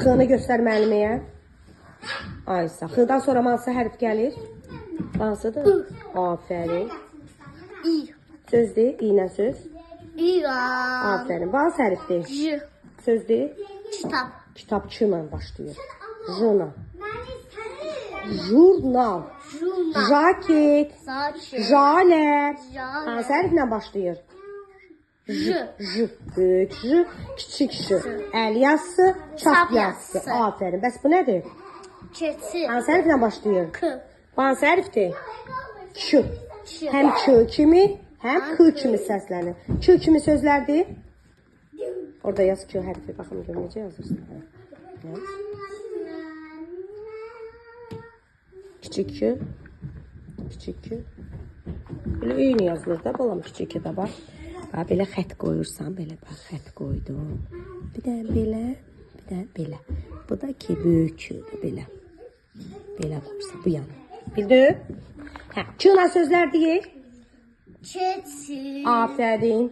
X-ni göstər müəlliməyə. Aysa. X-dan sonra hansı hərf gəlir? Hansıdır? Afərin. İ. Sözdür, i ilə söz. İran. Afərin. Hansı hərfdir? J. Sözdür. Kitap. Kitapçı ilə başlayır. Jona. Jurnal. Jurnal. Jaket. Saçı. Jalet. Jalet. Hansı hərflə başlayır? J. J. Böyük J. Kiçik J. Əl yazısı, çap yazısı. Afərin. Bəs bu nədir? Keçi. Hansı hərflə başlayır? K. Hansı hərfdir? Ç. Ç. Həm Ç kimi, həm K kimi səslənir. Ç kimi sözlərdir. Orada yaz Q hərfi. Baxın görün necə yazırsın. Yaz. Kiçik Q. Kiçik Q. Belə eyni yazılır da balam kiçik Q da bax. Ha, belə xət qoyursan, belə bax xət qoydum. Bir də belə, bir də belə. Bu da ki böyük Q'dur belə. Belə qoyursan bu yana. Bildin? Hə, Q'la sözlər deyək. Keçi. Afərin.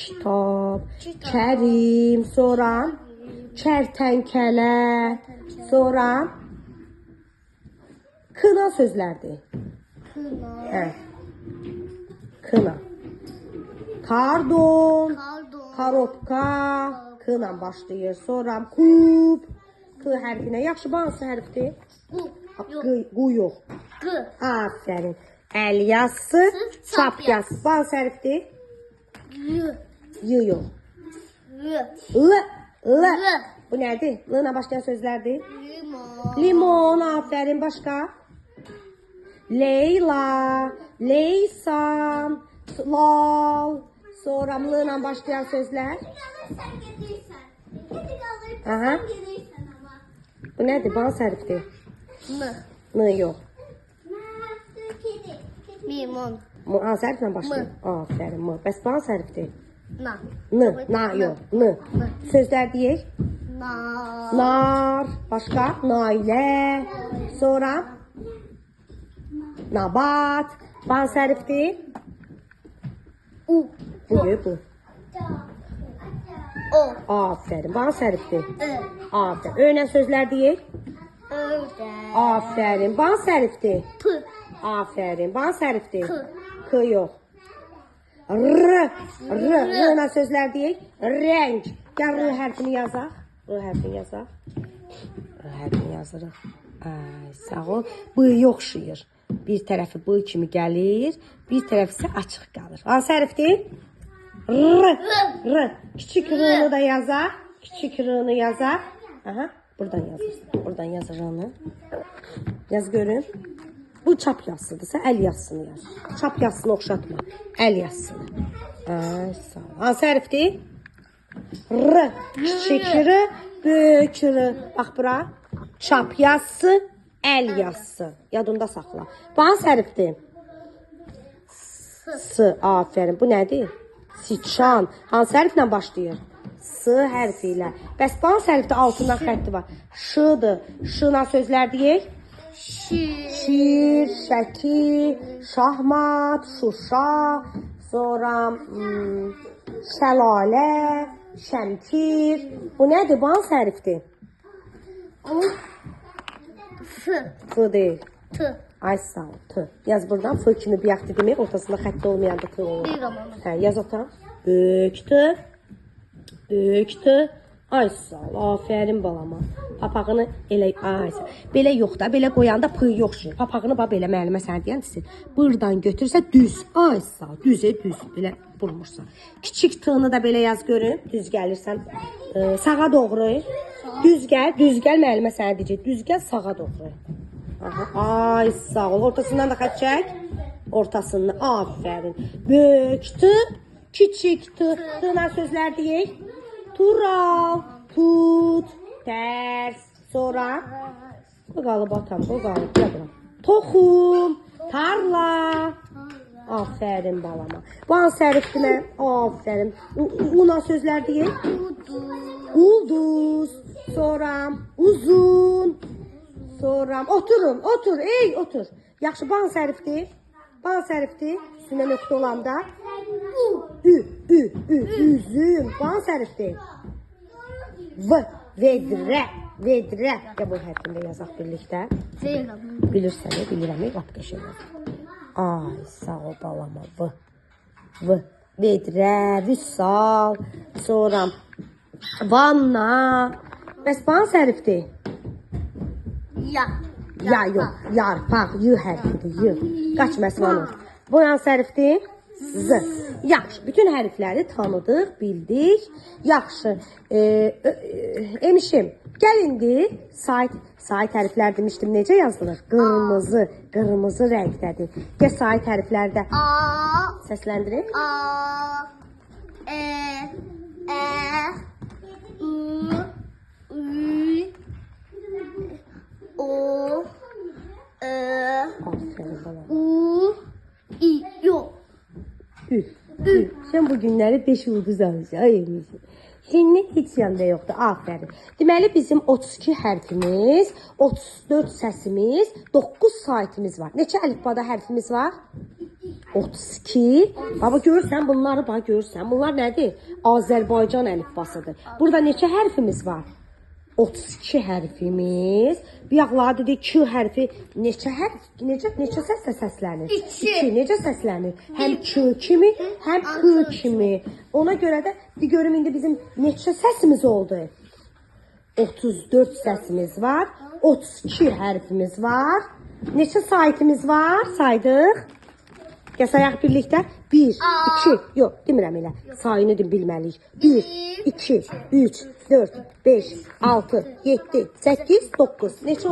Kitap, Kərim, sonra kərtənkələ, sonra kına sözlərdir. Kına. Hə. Kına. Kardon, Kardon. karotka, kına başlayır. Sonra kub, k hərfinə. Yaxşı, bu hansı hərfdir? Bu. Yok. Qu yox. G. Afərin. Əl yazısı, çap yazısı. Bu hansı hərfdir? Y. Y yox. Y. L, L. L. Bu nədir? L ilə başlayan sözlərdir. Limon. Limon, afərin. Başqa? Leyla, Leysam, Lal. Sonra L ilə başlayan sözlər. Aha. Bu nədir? Bu hansı hərfdir? M. N yox. Limon. Hansı hərflə başlayır? Afərin. M. Bəs bu hansı hərfdir? Na. N, na yox. N. Sözlər deyək. Na. Nar, başqa? Nailə, sonra nabat. Bu hansı hərfdir? U. Bu, bu. O. Afərin. Bu hansı hərfdir? Ö. Afərin. Öyrənən sözlər deyək. Ördək. Afərin. Bu hansı hərfdir? P. Afərin. Bu hansı hərfdir? K. K yox. R. R. Öyrənən sözlər deyək. Rəng. Gəl R hərfini yazaq. R hərfini yazaq. R hərfini yazırıq. Ay, sağ ol. B oxşayır. Bir tərəfi B kimi gəlir, bir tərəfi isə açıq qalır. Hansı hərfdir? R. R. Kiçik R-ni da yazaq. Kiçik R-ni yazaq. Aha, buradan yazırsan. Buradan yazır R-ni. Yaz görün. Bu çap yazısıdırsa əl yazısını yaz. Çap yazısını oxşatma. Əl yazısını. Ay, sağ ol. Hansı hərfdir? R. Kiçik R. Böyük R. Bax bura. Çap yazısı, əl yazısı. Yadında saxla. Bu hansı hərfdir? S. Afərin. Bu nədir? Siçan. Hansı hərflə başlayır? S hərfi ilə. Bəs bu hansı hərfdə altından xətti var? Ş-dır. Ş-la sözlər deyək. Şir, şəkil, şahmat, şuşa, sonra şəlalə, şəmkir. Bu nədir? Bu hansı hərfdir? F. F deyil. T. Ay sağ ol. T. Yaz buradan. F kimi bir yaxtı demək. Ortasında xətti olmayan da T olur. Bir zaman. Hə, yaz ata. Böyük T. Böyük T. Ay sağ ol. Afərin balama. Papağını elə ay. Belə yox da. Belə qoyanda P yoxdur. Papağını bax belə müəllimə sən deyənsin. Buradan götürsə düz. Ay sağ ol. Düz, düz. Belə vurmursan. Kiçik T-ni da belə yaz görün. Düz gəlirsən. Sağa doğru. Düz gəl müəllimə sənə deyəcək. Düz gəl sağa doğru. Aha, ay sağ ol. Ortasından da xətt çək. Ortasından. Afərin. Böyük T, kiçik T. T-la sözlər deyək. Tural, tut, tərs, sonra. Bu qalıb atam, bu qalıb. Toxum, tarla. Afərin balama. Bu hansı hərfdir nə? Afərin. Una sözlər deyək. Ulduz. Sonra uzun. Sonra oturun, otur, ey otur. Yaxşı, bu hansı hərfdir? Bu hansı hərfdir? Üstünə nöqtə olanda. Üzüm. Bu hansı hərfdir? V. Vedrə. Vedrə. Ya bu hərfini də yazaq birlikdə. Verirəm. Bilirsən, bilirəm, lap qəşəngdir. Ay, sağ ol balama. V. V. Vedrə, vüsal, sonra vanna. Bəs bu hansı hərfdir? Ya. Ya yox, yarpaq, y hərfidir, y. Qaç məsvanur. Bu hansı hərfdir? Z. Yaxşı, bütün hərfləri tanıdıq, bildik. Yaxşı, emişim, gəl indi sait hərflər demişdim, necə yazılır? Qırmızı, qırmızı rəngdədir. Gəl sait hərflərdə A. səsləndirin. A. E. E. I. Ü. O. Ö. Aferin bana. U. İ. Yok. Ü. Sən bu günləri 5 ulduz almışsın. Ay emişim. Henni heç yanda yoxdur. Aferin. Deməli bizim 32 hərfimiz, 34 səsimiz, 9 saitimiz var. Neçə əlifbada hərfimiz var? 32. Baba görürsən bunları, bax görürsən. Bunlar nədir? Azərbaycan əlifbasıdır. Burada neçə hərfimiz var? 32 hərfimiz. Bir yaxlara dedik Q hərfi neçə hərf, neçə səslə səslənir? İki. Necə səslənir? Həm Q kimi, həm Q kimi. Ona görə də bir görüm indi bizim neçə səsimiz oldu? 34 səsimiz var. 32 hərfimiz var. Neçə saitimiz var? Saydıq. Gəl sayaq birlikdə. 1, 2, yox, demirəm elə. Sayını bilməliyik. 1, 2, 3, 4, 5, 6, 7, 8, 9. Neçə